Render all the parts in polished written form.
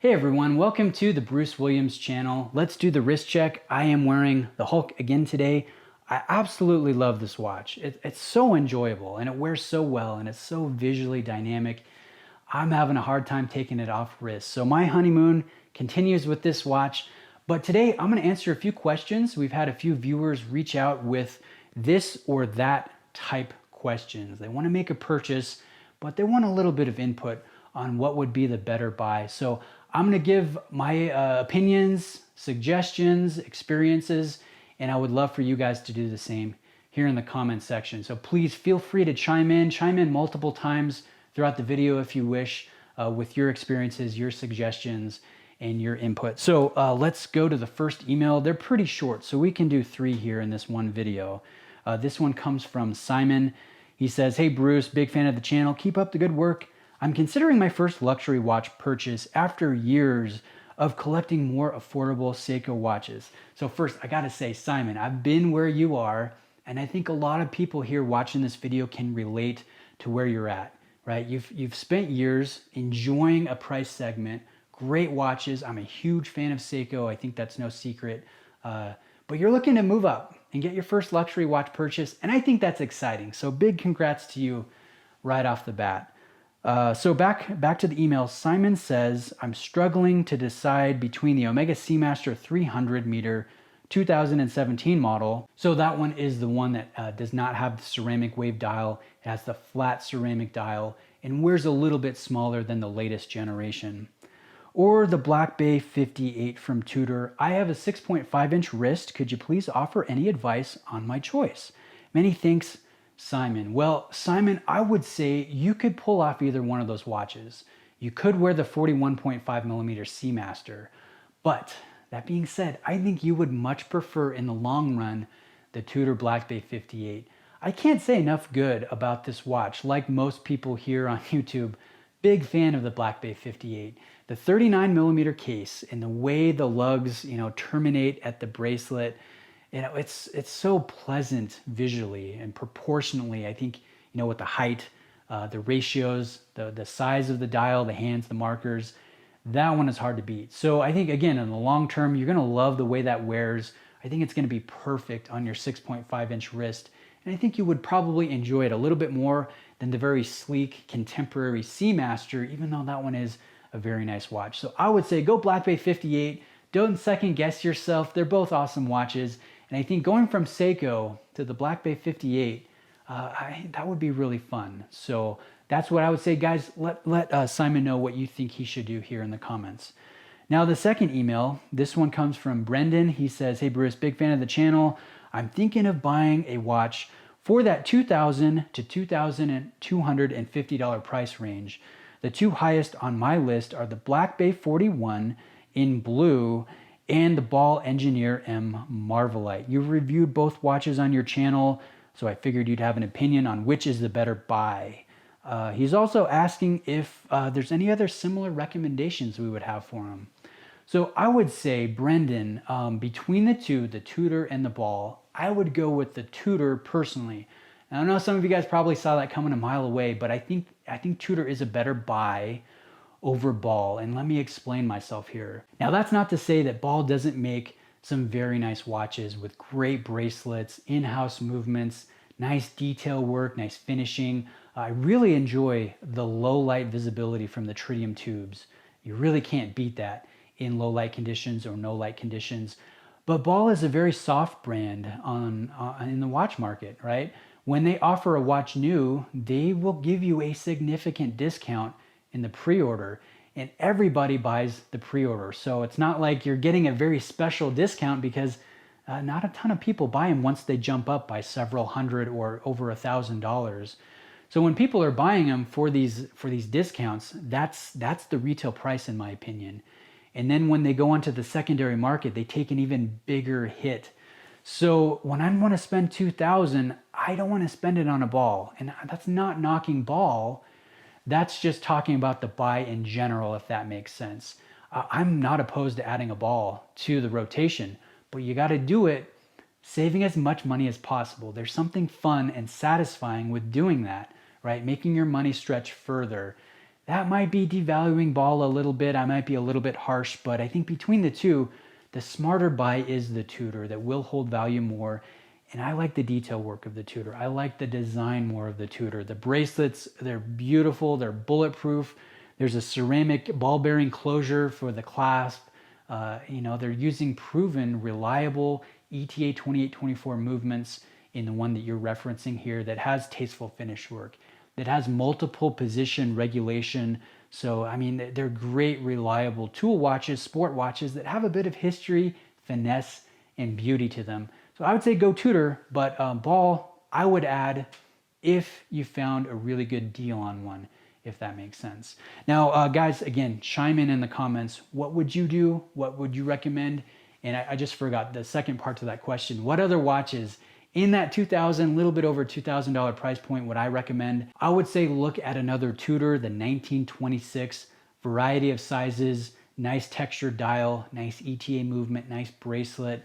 Hey everyone, welcome to the Bruce Williams channel. Let's do the wrist check. I am wearing the Hulk again today. I absolutely love this watch. It's so enjoyable and it wears so well and it's so visually dynamic. I'm having a hard time taking it off wrist. So my honeymoon continues with this watch. But today I'm going to answer a few questions. We've had a few viewers reach out with this or that type questions. They want to make a purchase, but they want a little bit of input on what would be the better buy. So I'm going to give my opinions, suggestions, experiences, and I would love for you guys to do the same here in the comment section. So please feel free to chime in multiple times throughout the video if you wish, with your experiences, your suggestions, and your input. So let's go to the first email. They're pretty short, so we can do 3 here in this one video. This one comes from Simon. He says, "Hey Bruce, big fan of the channel. Keep up the good work. I'm considering my first luxury watch purchase after years of collecting more affordable Seiko watches." So first, I gotta say, Simon, I've been where you are, and I think a lot of people here watching this video can relate to where you're at, right? You've spent years enjoying a price segment, great watches. I'm a huge fan of Seiko. I think that's no secret. But you're looking to move up and get your first luxury watch purchase, and I think that's exciting. So big congrats to you right off the bat. So back to the email. Simon says, "I'm struggling to decide between the Omega Seamaster 300 meter 2017 model." So that one is the one that does not have the ceramic wave dial. It has the flat ceramic dial and wears a little bit smaller than the latest generation. Or the Black Bay 58 from Tudor. "I have a 6.5-inch wrist. Could you please offer any advice on my choice? Many thanks, Simon." Well, Simon, I would say you could pull off either one of those watches. You could wear the 41.5 millimeter Seamaster, but that being said, I think you would much prefer in the long run the Tudor Black Bay 58. I can't say enough good about this watch. Like most people here on YouTube, big fan of the Black Bay 58. The 39 millimeter case and the way the lugs, terminate at the bracelet, it's so pleasant visually and proportionally. I think, with the height, the ratios, the size of the dial, the hands, the markers, that one is hard to beat. So I think, again, in the long term, you're going to love the way that wears. I think it's going to be perfect on your 6.5-inch wrist. And I think you would probably enjoy it a little bit more than the very sleek contemporary Seamaster, even though that one is a very nice watch. So I would say go Black Bay 58. Don't second guess yourself. They're both awesome watches. And I think going from Seiko to the Black Bay 58, that would be really fun. So that's what I would say, guys. Let Simon know what you think he should do here in the comments. Now, the second email, this one comes from Brendan. He says, "Hey Bruce, big fan of the channel. I'm thinking of buying a watch for that $2,000 to $2,250 price range. The two highest on my list are the Black Bay 41 in blue and the Ball Engineer M Marvelite. You've reviewed both watches on your channel, so I figured you'd have an opinion on which is the better buy." He's also asking if there's any other similar recommendations we would have for him. So I would say, Brendan, between the two, the Tudor and the Ball, I would go with the Tudor personally. Now, I know some of you guys probably saw that coming a mile away, but I think Tudor is a better buy over Ball, and let me explain myself here. Now, that's not to say that Ball doesn't make some very nice watches with great bracelets, in-house movements, nice detail work, nice finishing. I really enjoy the low light visibility from the tritium tubes. You really can't beat that in low light conditions or no light conditions. But Ball is a very soft brand in the watch market, right? When they offer a watch new, they will give you a significant discount in the pre-order, and everybody buys the pre-order. So it's not like you're getting a very special discount because not a ton of people buy them once they jump up by several hundred or over $1,000. So when people are buying them for these discounts, that's the retail price in my opinion. And then when they go onto the secondary market, they take an even bigger hit. So when I want to spend $2,000, I don't want to spend it on a Ball. And that's not knocking Ball. That's just talking about the buy in general, if that makes sense. I'm not opposed to adding a Ball to the rotation, but you got to do it saving as much money as possible. There's something fun and satisfying with doing that, right? Making your money stretch further. that might be devaluing Ball a little bit. I might be a little bit harsh, but I think between the two, the smarter buy is the Tudor that will hold value more. And I like the detail work of the Tudor. I like the design more of the Tudor. The bracelets, they're beautiful. They're bulletproof. There's a ceramic ball bearing closure for the clasp. They're using proven, reliable ETA 2824 movements in the one that you're referencing here that has tasteful finish work, that has multiple position regulation. So, I mean, they're great, reliable tool watches, sport watches that have a bit of history, finesse, and beauty to them. So I would say go Tudor, but Ball, I would add if you found a really good deal on one, if that makes sense. Now, guys, again, chime in the comments. What would you do? What would you recommend? And I just forgot the second part to that question. What other watches in that $2,000, little bit over $2,000 price point would I recommend? I would say look at another Tudor, the 1926, variety of sizes, nice textured dial, nice ETA movement, nice bracelet.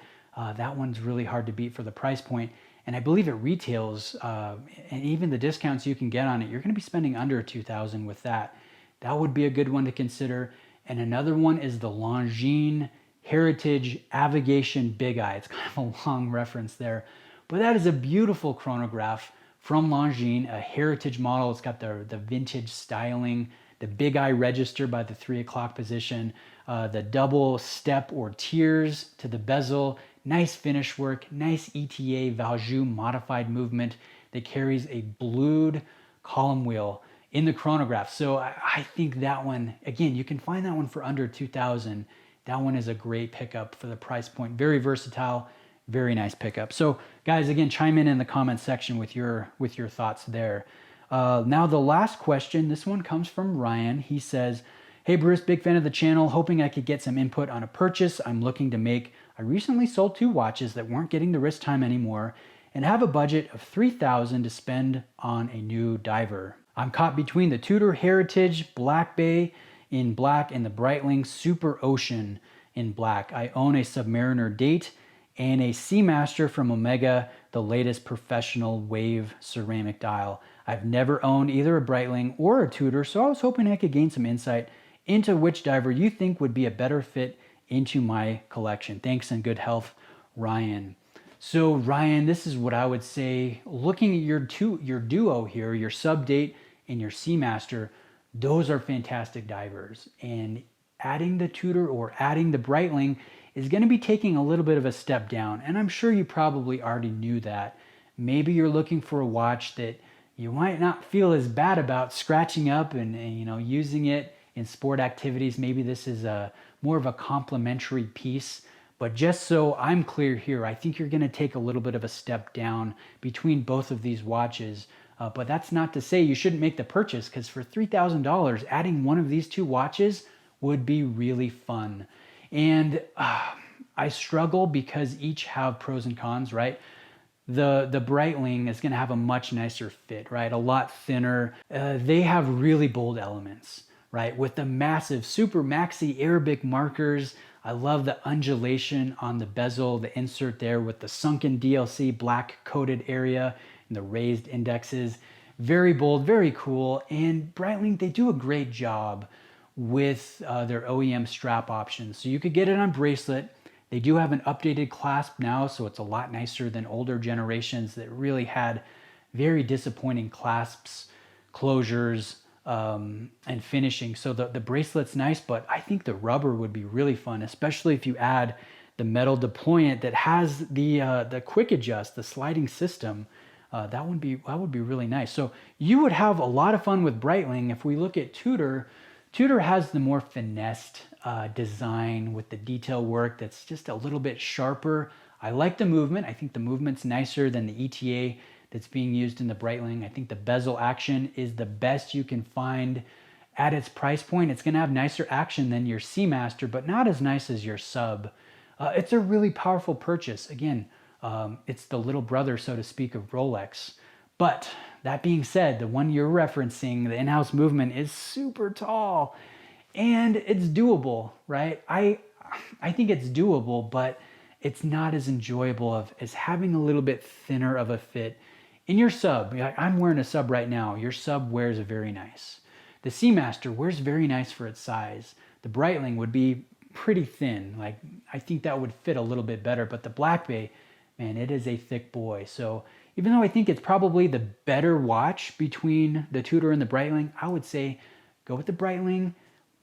That one's really hard to beat for the price point. And I believe it retails, and even the discounts you can get on it, you're going to be spending under $2,000 with that. That would be a good one to consider. And another one is the Longines Heritage Avigation Big Eye. It's kind of a long reference there, but that is a beautiful chronograph from Longines, a heritage model. It's got the vintage styling, the big eye register by the 3 o'clock position, the double step or tiers to the bezel, nice finish work, nice ETA Valjoux modified movement that carries a blued column wheel in the chronograph. So I think that one, again, you can find that one for under $2,000. That one is a great pickup for the price point. Very versatile, very nice pickup. So guys, again, chime in the comment section with your thoughts there. Now the last question, this one comes from Ryan. He says, hey Bruce, big fan of the channel, hoping I could get some input on a purchase I'm looking to make. I recently sold 2 watches that weren't getting the wrist time anymore and have a budget of $3,000 to spend on a new diver. I'm caught between the Tudor Heritage Black Bay in black and the Breitling Super Ocean in black. I own a Submariner Date and a Seamaster from Omega, the latest professional wave ceramic dial. I've never owned either a Breitling or a Tudor, so I was hoping I could gain some insight into which diver you think would be a better fit into my collection. Thanks and good health, Ryan. So Ryan, this is what I would say, looking at your duo here, your Sub Date and your Seamaster, those are fantastic divers. And adding the Tudor or adding the Breitling is going to be taking a little bit of a step down. And I'm sure you probably already knew that. Maybe you're looking for a watch that you might not feel as bad about scratching up and using it in sport activities. Maybe this is more of a complementary piece. But just so I'm clear here, I think you're going to take a little bit of a step down between both of these watches. But that's not to say you shouldn't make the purchase, because for $3,000, adding one of these 2 watches would be really fun. And I struggle because each have pros and cons, right? The Breitling is going to have a much nicer fit, right? A lot thinner. They have really bold elements, right? With the massive super maxi Arabic markers. I love the undulation on the bezel, the insert there with the sunken DLC black coated area and the raised indexes. Very bold, very cool. And Breitling, they do a great job with their OEM strap options. So you could get it on bracelet. They do have an updated clasp now, so it's a lot nicer than older generations that really had very disappointing clasps, closures, and finishing. So the bracelet's nice, but I think the rubber would be really fun, especially if you add the metal deployant that has the quick adjust, the sliding system. That would be really nice. So you would have a lot of fun with Breitling. If we look at Tudor, Tudor has the more finessed design with the detail work that's just a little bit sharper. I like the movement. I think the movement's nicer than the ETA that's being used in the Breitling. I think the bezel action is the best you can find at its price point. It's going to have nicer action than your Seamaster, but not as nice as your Sub. It's a really powerful purchase. Again, it's the little brother, so to speak, of Rolex. But that being said, the one you're referencing, the in-house movement, is super tall and it's doable, right? I think it's doable, but it's not as enjoyable as having a little bit thinner of a fit in your Sub. I'm wearing a Sub right now. Your Sub wears very nice. The Seamaster wears very nice for its size. The Breitling would be pretty thin. Like, I think that would fit a little bit better, but the Black Bay, man, it is a thick boy. So even though I think it's probably the better watch between the Tudor and the Breitling, I would say go with the Breitling,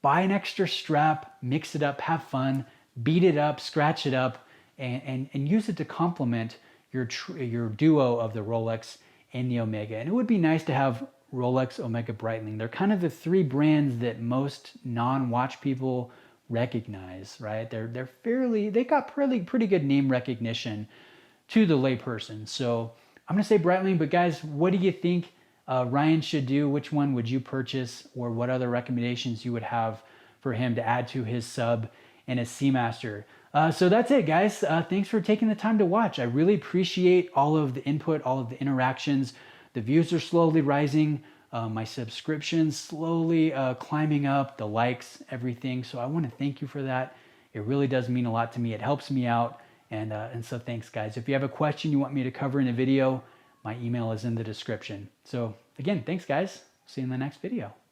buy an extra strap, mix it up, have fun, beat it up, scratch it up, and use it to complement your duo of the Rolex and the Omega. And it would be nice to have Rolex, Omega, Breitling. They're kind of the three brands that most non-watch people recognize, right? They got pretty good name recognition to the layperson. So I'm gonna say Breitling, but guys, what do you think Ryan should do? Which one would you purchase, or what other recommendations you would have for him to add to his sub and his Seamaster? So that's it, guys. Thanks for taking the time to watch. I really appreciate all of the input, all of the interactions. The views are slowly rising. My subscriptions slowly climbing up, the likes, everything. So I want to thank you for that. It really does mean a lot to me. It helps me out. And so thanks, guys. If you have a question you want me to cover in a video, my email is in the description. So again, thanks, guys. See you in the next video.